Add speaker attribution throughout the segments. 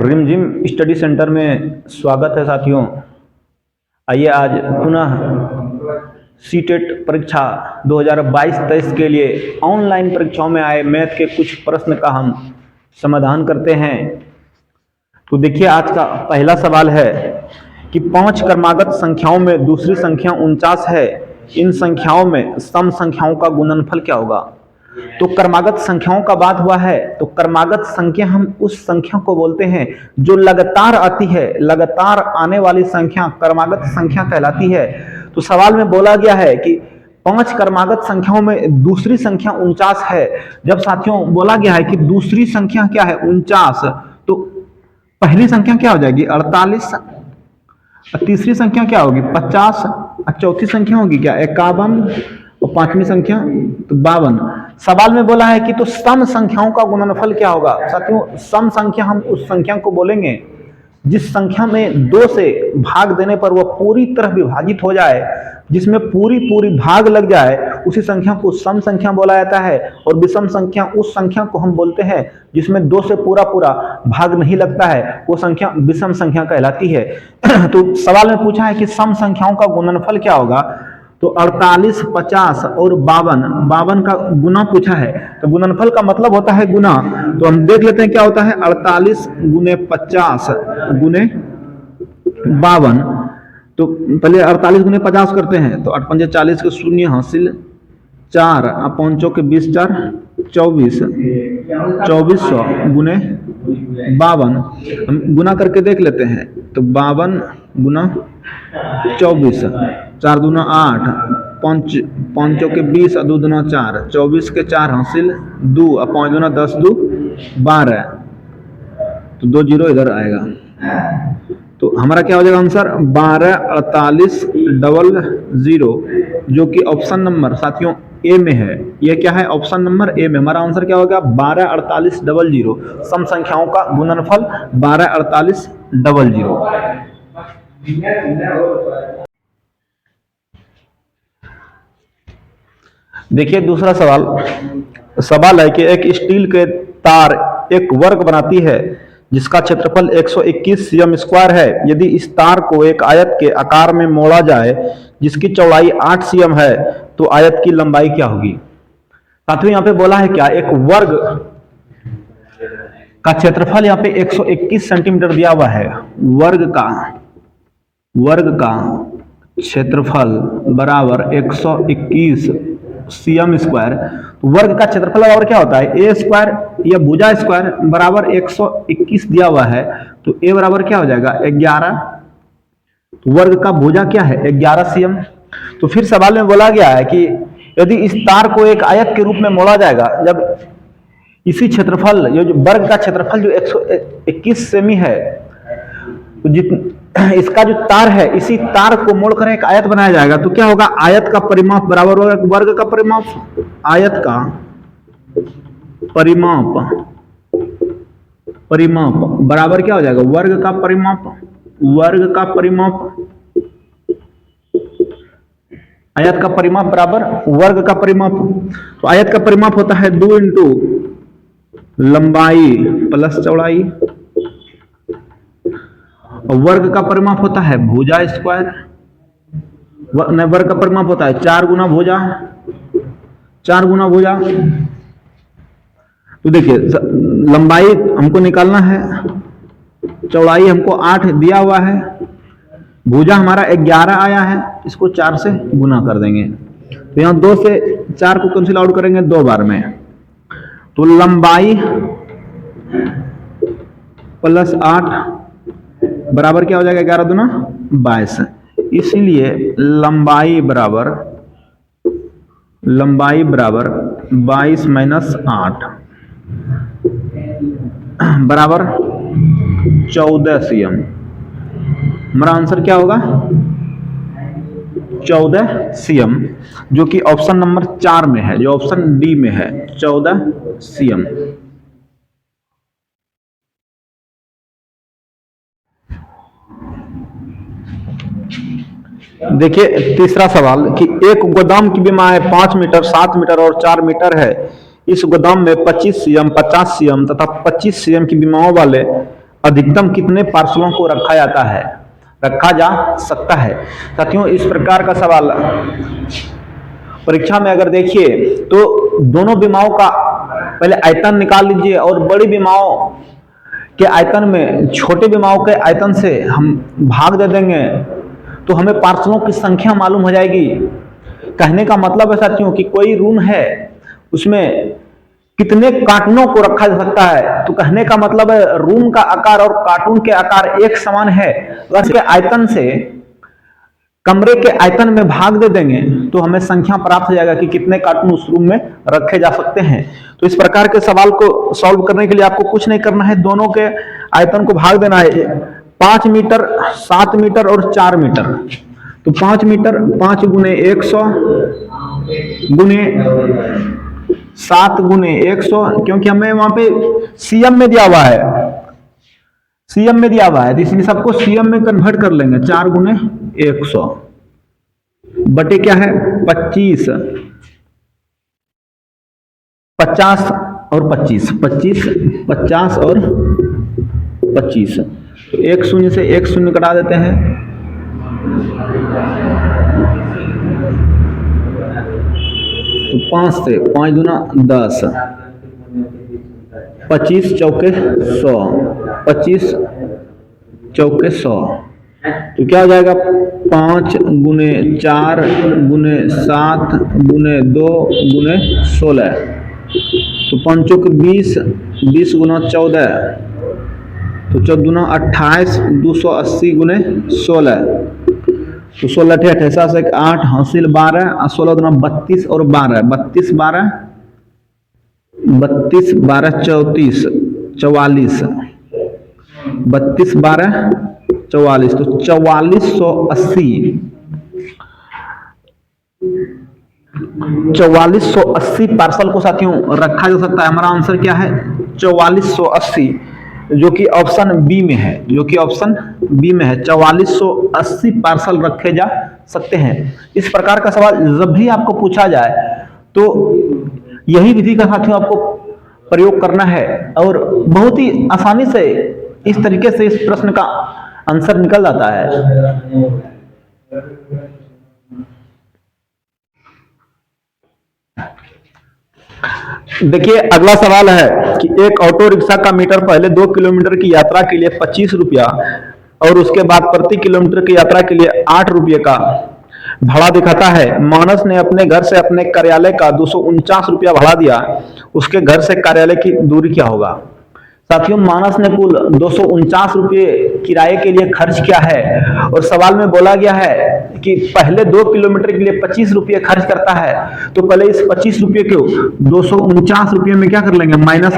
Speaker 1: रिमझिम study centre में स्वागत है साथियों। आइए आज पुनः सीटेट परीक्षा 2022-23 के लिए ऑनलाइन परीक्षाओं में आए मैथ के कुछ प्रश्न का हम समाधान करते हैं। तो देखिए आज का पहला सवाल है कि 5 क्रमागत संख्याओं में दूसरी संख्या 49 है। इन संख्याओं में सम संख्याओं का गुणनफल क्या होगा। तो क्रमागत संख्याओं का बात हुआ है, तो क्रमागत संख्या हम उस संख्या को बोलते हैं जो लगातार आती है। लगातार आने वाली संख्या क्रमागत संख्या कहलाती है। तो सवाल में बोला गया है कि 5 क्रमागत संख्याओं में दूसरी संख्या 49 है। जब साथियों बोला गया है कि दूसरी संख्या क्या है 49, तो पहली संख्या क्या हो जाएगी 48, तीसरी संख्या क्या होगी 50, चौथी संख्या होगी क्या 51 और पांचवी संख्या तो 52। सवाल में बोला है कि तो सम संख्याओं का गुणनफल क्या होगा। साथियों सम संख्या हम उस संख्या को बोलेंगे जिस संख्या में 2 से भाग देने पर वह पूरी तरह विभाजित हो जाए, जिसमें पूरी भाग लग जाए, उसी संख्या को सम संख्या बोला जाता है। और विषम संख्या उस संख्या को हम बोलते हैं जिसमें 2 से पूरा भाग नहीं लगता है, वो संख्या विषम संख्या कहलाती है। तो सवाल में पूछा है कि सम संख्याओं का गुणनफल क्या होगा। तो 48, 50 और 52 का गुना पूछा है। तो गुणनफल का मतलब होता है गुना। तो हम देख लेते हैं क्या होता है 48 गुने 50 गुने 52। तो पहले 48 गुने 50 करते हैं, तो 8 पंजे 40 के शून्य हासिल 4 5 के 20 4 24 2400 गुने 52। हम गुना करके देख लेते हैं। तो 52 गुना 24, 4 दूना 8, 5 के 20 और 2 दूना 4, 24 के 4 हासिल 2 और 5 दूना 10 2 12। तो 2 जीरो इधर आएगा। तो हमारा क्या हो जाएगा आंसर 12 48 00, जो कि ऑप्शन नंबर साथियों ए में है। ये क्या है ऑप्शन नंबर ए में। हमारा आंसर क्या होगा 12 48 00। सम संख्याओं का गुणनफल 12 48 00। देखिए दूसरा सवाल है कि एक स्टील के तार एक वर्ग बनाती है जिसका क्षेत्रफल 121 cm स्क्वायर है। यदि इस तार को एक आयत के आकार में मोड़ा जाए जिसकी चौड़ाई 8 cm है, तो आयत की लंबाई क्या होगी। साथियों यहाँ पे बोला है क्या एक वर्ग का क्षेत्रफल यहाँ पे 121 सेंटीमीटर दिया हुआ है। वर्ग का क्षेत्रफल बराबर 121 cm स्क्वायर। वर्ग का क्षेत्रफल बराबर क्या होता है ए स्क्वायर या भुजा स्क्वायर बराबर 121 दिया हुआ है। तो ए बराबर क्या हो जाएगा 11। तो वर्ग का भुजा क्या है 11 cm। तो फिर सवाल में बोला गया है कि यदि इस तार को एक आयत के रूप में मोड़ा जाएगा, जब इसी क्षेत्रफल जो वर्ग का क्षेत्रफल जो 121 सेमी है, तो इसका जो तार है इसी तार को मोड़कर एक आयत बनाया जाएगा। तो क्या होगा आयत का परिमाप बराबर होगा वर्ग का परिमाप। आयत का परिमाप बराबर क्या हो जाएगा वर्ग का परिमाप। आयत का परिमाप बराबर वर्ग का परिमाप। तो आयत का परिमाप होता है 2 इंटू लंबाई प्लस चौड़ाई, वर्ग का परिमाप होता है भुजा स्क्वायर। वर्ग का परिमाप होता है 4 गुना भुजा। तो देखिए लंबाई हमको निकालना है, चौड़ाई हमको 8 दिया हुआ है, भुजा हमारा 11 आया है, इसको 4 से गुना कर देंगे। तो यहाँ 2 से 4 को कैंसिल आउट करेंगे 2 बार में। तो लंबाई प्लस 8 बराबर क्या हो जाएगा 11 दूना 22। इसीलिए लंबाई बराबर 22 माइनस 8 बराबर 14 cm। हमारा आंसर क्या होगा 14 cm, जो कि ऑप्शन नंबर 4 में है, जो ऑप्शन डी में है 14 cm। देखिए तीसरा सवाल कि एक गोदाम की विमाएं 5 मीटर 7 मीटर और 4 मीटर है। इस गोदाम में 25 सीएम, 50 सीएम तथा 25 सीएम की बीमाओं वाले अधिकतम कितने पार्सलों को रखा जा सकता है। साथियों, इस प्रकार का सवाल परीक्षा में अगर देखिए तो दोनों बीमाओं का पहले आयतन निकाल लीजिए और बड़ी बीमाओं के आयतन में छोटे बीमाओं के आयतन से हम भाग दे देंगे तो हमें पार्सलों की संख्या मालूम हो जाएगी। कहने का मतलब है साथियों कि कोई रूम है उसमें कितने कार्टूनों को रखा जा सकता है, तो कहने का मतलब है रूम का आकार और कार्टून के आकार एक समान है। अगर इसके आयतन से कमरे के आयतन में भाग दे देंगे तो हमें संख्या प्राप्त हो जाएगा कि कितने कार्टून उस रूम में रखे जा सकते हैं। तो इस प्रकार के सवाल को सॉल्व करने के लिए आपको कुछ नहीं करना है, दोनों के आयतन को भाग देना है। 5 मीटर, 7 मीटर और 4 मीटर। तो 5 मीटर 5 गुने 100 गुने 7 गुने 100, क्योंकि हमें वहां पे सीएम में दिया हुआ है तो इसलिए सबको सीएम में कन्वर्ट कर लेंगे। 4 गुने 100 बटे क्या है 25, 50 और 25, 50 और 25। तो 1 शून्य से 1 शून्य कटा देते हैं। तो 5 से 5 दूना 10, 25 चौके 100, 25 चौके 100। तो क्या हो जाएगा 5 गुने 4 गुने 7 गुने 2 गुने 16। तो 5 चौके 20, 20 गुना 14, तो 14 दूना 28, 280 गुने 16। तो 16 अठे 7 से 8 हासिल 12 और 16 दूना 32 और 12, 32 12 32 12 34, 44, 32 12 44। तो 4480 पार्सल को साथियों रखा जा सकता है। हमारा आंसर क्या है 4480, जो कि ऑप्शन बी में है, 4480 पार्सल रखे जा सकते हैं। इस प्रकार का सवाल जब भी आपको पूछा जाए तो यही विधि का साथियों आपको प्रयोग करना है और बहुत ही आसानी से इस तरीके से इस प्रश्न का आंसर निकल जाता है। देखिए अगला सवाल है कि एक ऑटो रिक्शा का मीटर पहले 2 किलोमीटर की यात्रा के लिए 25 रुपया और उसके बाद प्रति किलोमीटर की यात्रा के लिए 8 रुपये का भाड़ा दिखाता है। मानस ने अपने घर से अपने कार्यालय का 249 रुपया भाड़ा दिया, उसके घर से कार्यालय की दूरी क्या होगा। साथियों, मानस ने कुल 249 रुपये किराए के लिए खर्च किया है और सवाल में बोला गया है कि पहले 2 किलोमीटर के लिए 25 रुपये खर्च करता है। तो पहले इस 25 रुपये को 249 रुपये में क्या कर लेंगे, माइनस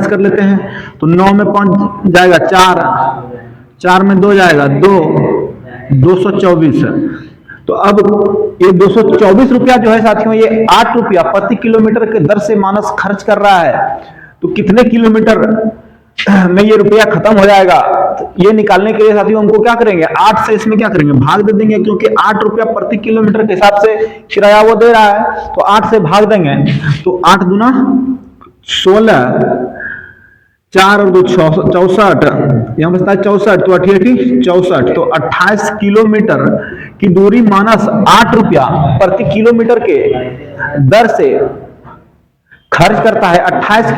Speaker 1: कर लेते हैं। तो 9 में 5 जाएगा 4, 4 में 2 जाएगा 2, 224। तो अब ये 224 रुपया जो है साथियों, ये 8 रुपया प्रति किलोमीटर के दर से मानस खर्च कर रहा है। तो कितने किलोमीटर में ये रुपया खत्म हो जाएगा, तो ये निकालने के लिए साथियों हमको क्या करेंगे, 8 से इसमें क्या करेंगे, भाग दे देंगे, क्योंकि 8 रुपया प्रति किलोमीटर के हिसाब से किराया वो दे रहा है। तो 8 से भाग देंगे तो 8 दूना 16, 4 और 2 64, यहाँ बचता है 64, तो 88 64। तो 28 किलोमीटर की दूरी मानस 8 रुपया प्रति किलोमीटर के दर से खर्च करता है। 28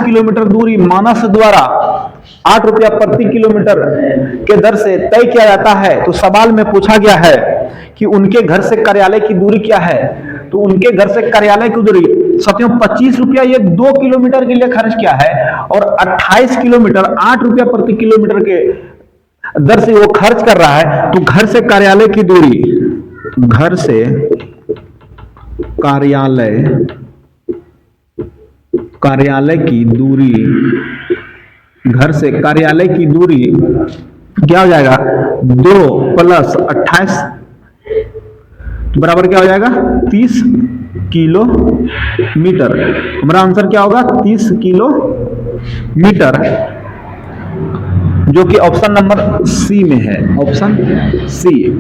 Speaker 1: किलोमीटर दूरी मानस द्वारा 8 रुपया प्रति किलोमीटर के दर से तय किया जाता है। तो सवाल में पूछा गया है कि उनके घर से कार्यालय की दूरी क्या है। तो उनके घर से कार्यालय की दूरी साथियों 25 रुपया ये 2 किलोमीटर के लिए खर्च किया है और 28 किलोमीटर 8 रुपया प्रति किलोमीटर के दर से वो खर्च कर रहा है। तो घर से कार्यालय की दूरी, घर से कार्यालय की दूरी, घर से कार्यालय की दूरी क्या हो जाएगा 2 + 28 बराबर क्या हो जाएगा 30 किलोमीटर। हमारा आंसर क्या होगा 30 किलोमीटर, जो कि ऑप्शन नंबर सी में है, ऑप्शन सी।